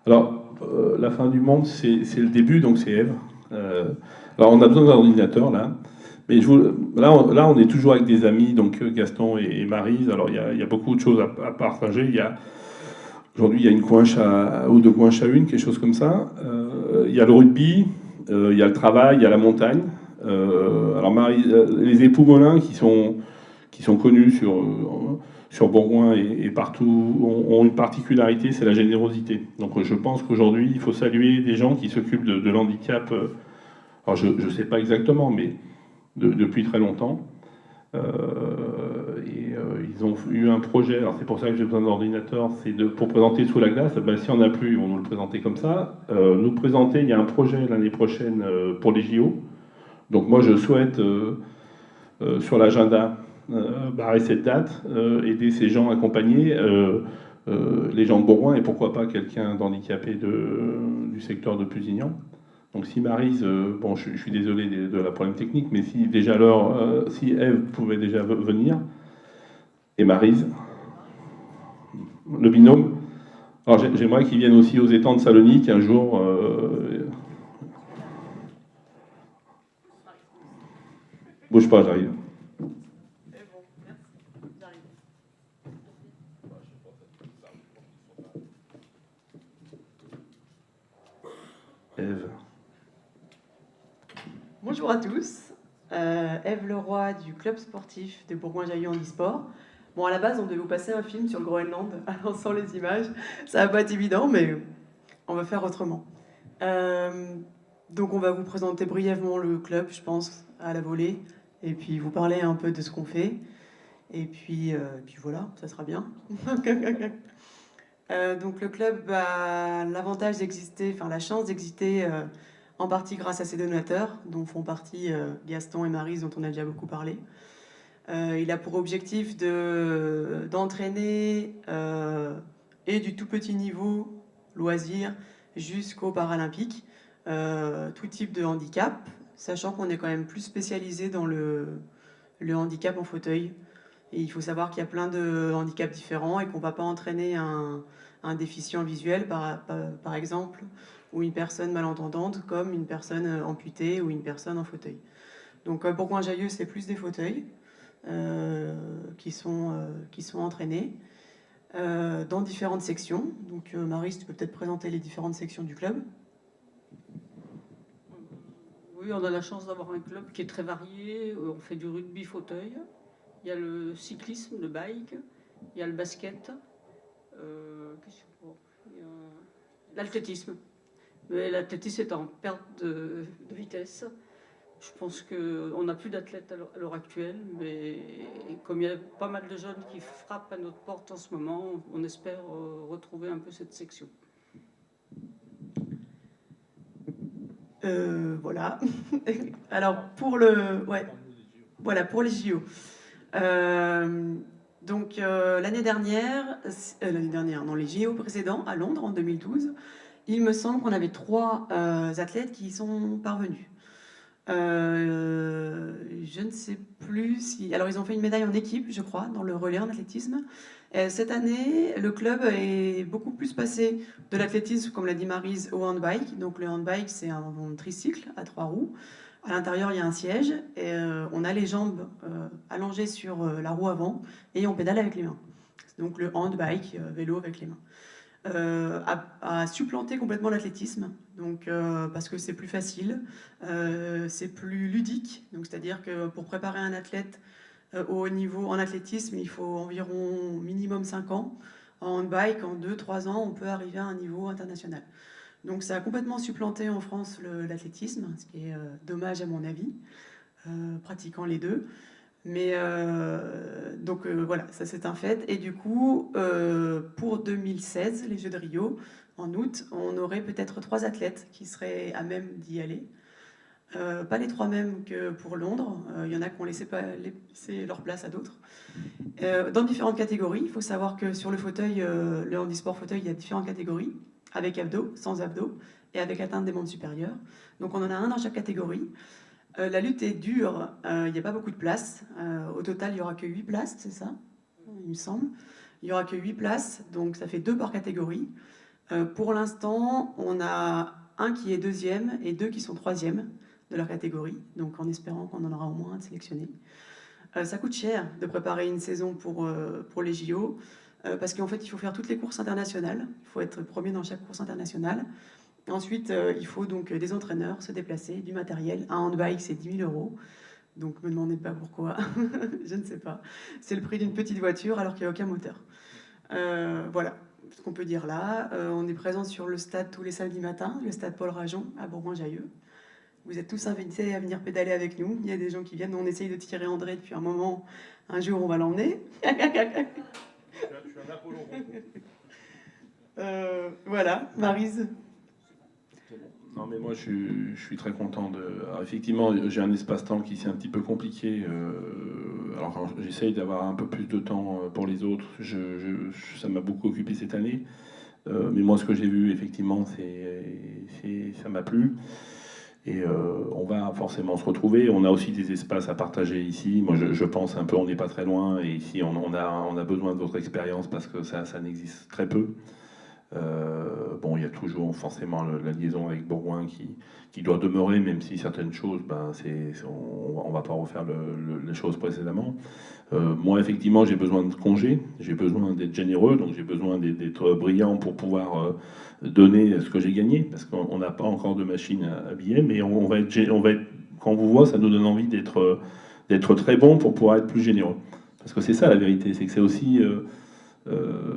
Alors, la fin du monde, c'est le début, donc c'est Ève. Alors, on a besoin d'un ordinateur, là. Mais là, on est toujours avec des amis, donc Gaston et Maryse. Alors, il y a beaucoup de choses à partager. Aujourd'hui, il y a une coinche ou deux coinches à une, quelque chose comme ça. Il y a le rugby, il y a le travail, il y a la montagne. Alors, les époux Molin, qui sont connus sur Bourgoin et partout, ont une particularité, c'est la générosité. Donc je pense qu'aujourd'hui, il faut saluer des gens qui s'occupent de l'handicap, alors je ne sais pas exactement, mais depuis très longtemps. Ils ont eu un projet, alors c'est pour ça que j'ai besoin d'ordinateur, pour présenter Sous la glace. Ben, si on n'a plus, ils vont nous le présenter comme ça. Nous présenter, il y a un projet l'année prochaine pour les JO. Donc moi je souhaite sur l'agenda barrer cette date, aider ces gens accompagnés, les gens de Bourgoin et pourquoi pas quelqu'un d'handicapé du secteur de Pusignan. Donc si Maryse, bon je suis désolé de la problème technique, mais si déjà si Ève pouvait déjà venir, et Maryse, le binôme, alors j'aimerais qu'ils viennent aussi aux étangs de Salonique un jour. Bouge pas, j'arrive. Ève. Bonjour à tous, Ève Leroy du club sportif de Bourgoin-Jallieu Handisport. Bon, à la base, on devait vous passer un film sur le Groenland, alors sans les images, ça va pas être évident, mais on va faire autrement. Donc on va vous présenter brièvement le club, je pense, à la volée, et puis vous parler un peu de ce qu'on fait, et puis voilà, ça sera bien. Donc le club a l'avantage d'exister, enfin la chance d'exister en partie grâce à ses donateurs, dont font partie Gaston et Maryse, dont on a déjà beaucoup parlé. Il a pour objectif d'entraîner et du tout petit niveau, loisir, jusqu'aux Paralympiques, tout type de handicap, sachant qu'on est quand même plus spécialisé dans le handicap en fauteuil. Et il faut savoir qu'il y a plein de handicaps différents et qu'on ne va pas entraîner un déficient visuel, par exemple, ou une personne malentendante, comme une personne amputée ou une personne en fauteuil. Donc Bourgoin-Jallieu, c'est plus des fauteuils qui sont entraînés dans différentes sections. Donc Maryse, tu peux peut-être présenter les différentes sections du club. Oui, on a la chance d'avoir un club qui est très varié. On fait du rugby fauteuil, il y a le cyclisme, le bike, il y a le basket, l'athlétisme. L'athlétisme est en perte de vitesse. Je pense qu'on n'a plus d'athlètes à l'heure actuelle, mais comme il y a pas mal de jeunes qui frappent à notre porte en ce moment, on espère retrouver un peu cette section. Voilà. Alors pour les JO. Donc l'année dernière, dans les JO précédents à Londres en 2012, il me semble qu'on avait 3 athlètes qui y sont parvenus. Je ne sais plus si... Alors ils ont fait une médaille en équipe, je crois, dans le relais en athlétisme. Cette année, le club est beaucoup plus passé de l'athlétisme, comme l'a dit Maryse, au handbike. Donc le handbike, c'est un tricycle à 3 roues. À l'intérieur, il y a un siège et on a les jambes allongées sur la roue avant et on pédale avec les mains. Donc le handbike, vélo avec les mains. A supplanté complètement l'athlétisme, donc parce que c'est plus facile, c'est plus ludique. Donc c'est-à-dire que pour préparer un athlète au haut niveau en athlétisme, il faut environ minimum 5 ans. En handbike, en 2-3 ans, on peut arriver à un niveau international. Donc ça a complètement supplanté en France l'athlétisme, ce qui est dommage à mon avis, pratiquant les deux. Mais donc voilà, ça c'est un fait. Et du coup, pour 2016, les Jeux de Rio, en août, on aurait peut-être 3 athlètes qui seraient à même d'y aller. Pas les 3 mêmes que pour Londres, il y en a qui ont laissé leur place à d'autres. Dans différentes catégories, il faut savoir que sur le fauteuil, le handisport fauteuil, il y a différentes catégories, avec abdos, sans abdos, et avec atteinte des membres supérieurs. Donc on en a un dans chaque catégorie. La lutte est dure, il n'y a pas beaucoup de place. Au total, il n'y aura que 8 places, c'est ça, il me semble. Il n'y aura que 8 places, donc ça fait 2 par catégorie. Pour l'instant, on a un qui est deuxième et 2 qui sont troisième de leur catégorie, donc en espérant qu'on en aura au moins un de sélectionné. Ça coûte cher de préparer une saison pour les JO, parce qu'en fait, il faut faire toutes les courses internationales, il faut être premier dans chaque course internationale. Ensuite, il faut donc des entraîneurs, se déplacer, du matériel. Un handbike, c'est 10 000 €. Donc, me demandez pas pourquoi, je ne sais pas. C'est le prix d'une petite voiture alors qu'il n'y a aucun moteur. Voilà ce qu'on peut dire là. On est présent sur le stade tous les samedis matins, le stade Paul Rajon à Bourgoin-Jallieu. Vous êtes tous invités à venir pédaler avec nous. Il y a des gens qui viennent. On essaye de tirer André depuis un moment. Un jour, on va l'emmener. Je suis un Apollon. Voilà, Maryse. Non, mais moi, je suis très content de... Alors, effectivement, j'ai un espace-temps qui c'est un petit peu compliqué. Alors, j'essaye d'avoir un peu plus de temps pour les autres. Ça m'a beaucoup occupé cette année. Mais moi, ce que j'ai vu, effectivement, ça m'a plu. Et on va forcément se retrouver. On a aussi des espaces à partager ici. Moi, je pense un peu, on n'est pas très loin. Et ici, on a besoin de votre expérience parce que ça n'existe très peu. Bon, il y a toujours forcément la liaison avec Bourgoin qui doit demeurer, même si certaines choses, on ne va pas refaire les choses précédemment. Moi, effectivement, j'ai besoin de congés, j'ai besoin d'être généreux, donc j'ai besoin d'être brillant pour pouvoir donner ce que j'ai gagné, parce qu'on n'a pas encore de machine à billets, mais on va être, quand on vous voit, ça nous donne envie d'être très bon pour pouvoir être plus généreux. Parce que c'est ça la vérité, c'est que c'est aussi...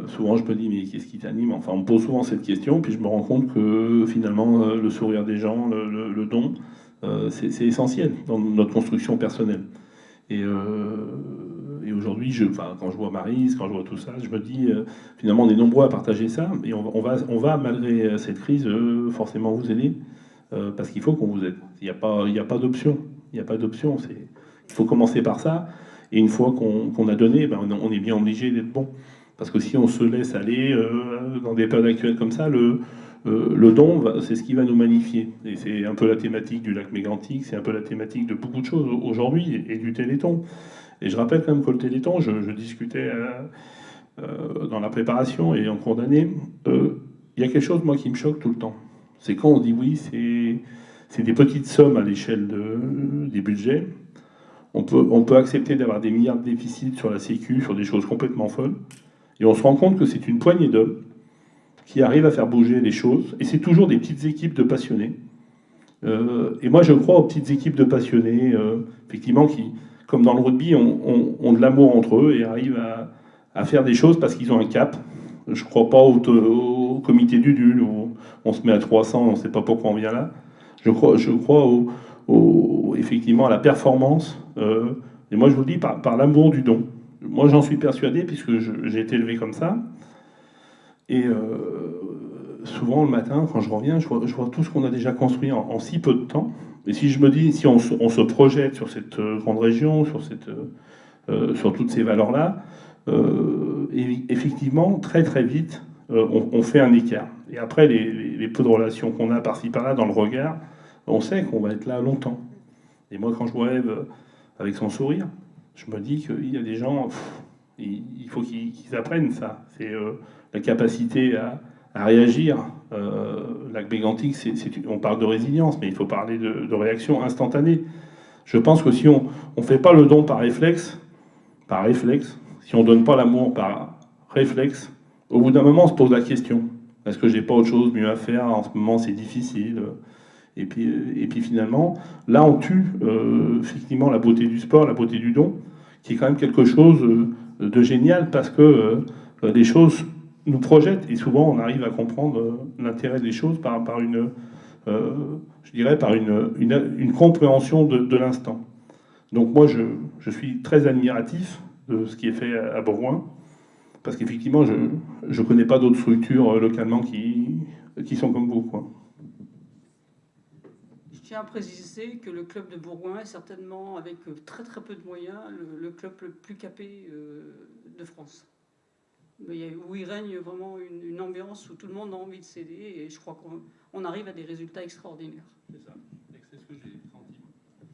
souvent je me dis mais qu'est-ce qui t'anime, enfin on me pose souvent cette question, puis je me rends compte que finalement le sourire des gens, le don, c'est essentiel dans notre construction personnelle. Et aujourd'hui, quand je vois Maryse, quand je vois tout ça, je me dis finalement on est nombreux à partager ça, et on va malgré cette crise forcément vous aider, parce qu'il faut qu'on vous aide. Il n'y a pas d'option. Il n'y a pas d'option. Il faut commencer par ça, et une fois qu'on a donné, on est bien obligé d'être bon. Parce que si on se laisse aller dans des périodes actuelles comme ça, le don, c'est ce qui va nous magnifier. Et c'est un peu la thématique du lac mégantic, c'est un peu la thématique de beaucoup de choses aujourd'hui, et du Téléthon. Et je rappelle quand même que le Téléthon, je discutais dans la préparation et en cours d'année, il y a quelque chose, moi, qui me choque tout le temps. C'est quand on dit oui, c'est des petites sommes à l'échelle des budgets. On peut accepter d'avoir des milliards de déficits sur la Sécu, sur des choses complètement folles. Et on se rend compte que c'est une poignée d'hommes qui arrivent à faire bouger les choses. Et c'est toujours des petites équipes de passionnés. Et moi, je crois aux petites équipes de passionnés, effectivement, qui, comme dans le rugby, ont de l'amour entre eux et arrivent à faire des choses parce qu'ils ont un cap. Je ne crois pas au comité du DUL où on se met à 300, on ne sait pas pourquoi on vient là. Je crois effectivement à la performance. Et moi, je vous le dis, par l'amour du don. Moi, j'en suis persuadé, puisque j'ai été élevé comme ça. Et souvent, le matin, quand je reviens, je vois tout ce qu'on a déjà construit en si peu de temps. Et si je me dis, si on se projette sur cette grande région, sur toutes ces valeurs-là, effectivement, très très vite, on fait un écart. Et après, les peu de relations qu'on a par-ci par-là dans le regard, on sait qu'on va être là longtemps. Et moi, quand je vois Ève avec son sourire, je me dis qu'il y a des gens, il faut qu'ils apprennent ça. C'est la capacité à réagir. Lac mégantic, on parle de résilience, mais il faut parler de réaction instantanée. Je pense que si on ne fait pas le don par réflexe, si on ne donne pas l'amour par réflexe, au bout d'un moment, on se pose la question. Est-ce que j'ai pas autre chose mieux à faire? En ce moment, c'est difficile. Et puis finalement, là, on tue effectivement la beauté du sport, la beauté du don, qui est quand même quelque chose de génial parce que les choses nous projettent et souvent on arrive à comprendre l'intérêt des choses par une, je dirais, par une compréhension de l'instant. Donc moi, je suis très admiratif de ce qui est fait à Bourgoin, parce qu'effectivement, je ne connais pas d'autres structures localement qui sont comme vous, quoi. Je tiens à préciser que le club de Bourgoin est certainement, avec très très peu de moyens, le club le plus capé de France. Où il règne vraiment une ambiance où tout le monde a envie de s'aider, et je crois qu'on arrive à des résultats extraordinaires. C'est ça, c'est ce que j'ai senti.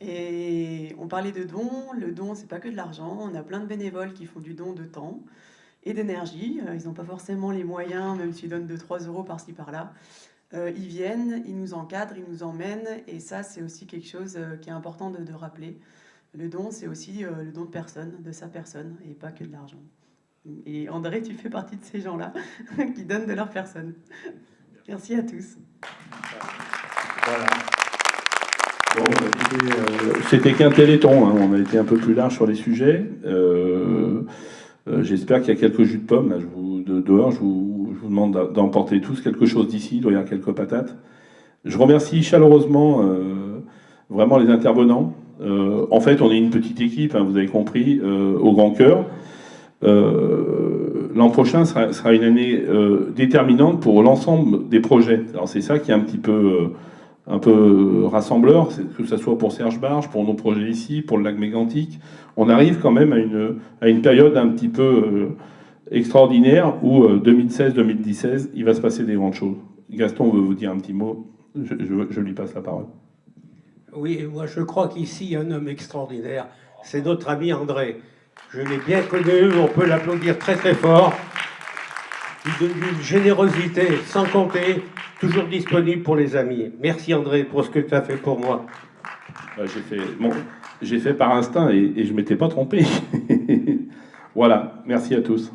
Et on parlait de dons. Le don, c'est pas que de l'argent. On a plein de bénévoles qui font du don de temps. et d'énergie. Ils n'ont pas forcément les moyens, même s'ils donnent 2-3 euros par-ci par-là. Ils viennent, ils nous encadrent, ils nous emmènent, et ça, c'est aussi quelque chose qui est important de rappeler. Le don, c'est aussi le don de personne, de sa personne, et pas que de l'argent. Et André, tu fais partie de ces gens-là qui donnent de leur personne. Merci à tous. Voilà. Bon, c'était qu'un téléthon, hein. On a été un peu plus large sur les sujets. J'espère qu'il y a quelques jus de pommes là, dehors. Je vous demande d'emporter tous quelque chose d'ici. Il doit y avoir quelques patates. Je remercie chaleureusement vraiment les intervenants. En fait, on est une petite équipe, hein, vous avez compris, au grand cœur. L'an prochain sera une année déterminante pour l'ensemble des projets. Alors c'est ça qui est un peu rassembleur, que ce soit pour Serge Barge, pour nos projets ici, pour le lac Mégantic. On arrive quand même à une période un petit peu extraordinaire où 2016-2017, il va se passer des grandes choses. Gaston veut vous dire un petit mot, je lui passe la parole. Oui, moi je crois qu'ici, il y a un homme extraordinaire, c'est notre ami André. Je l'ai bien connu, on peut l'applaudir très très fort. Il donne une générosité sans compter, toujours disponible pour les amis. Merci André pour ce que tu as fait pour moi. J'ai fait par instinct et je ne m'étais pas trompé. Voilà, merci à tous.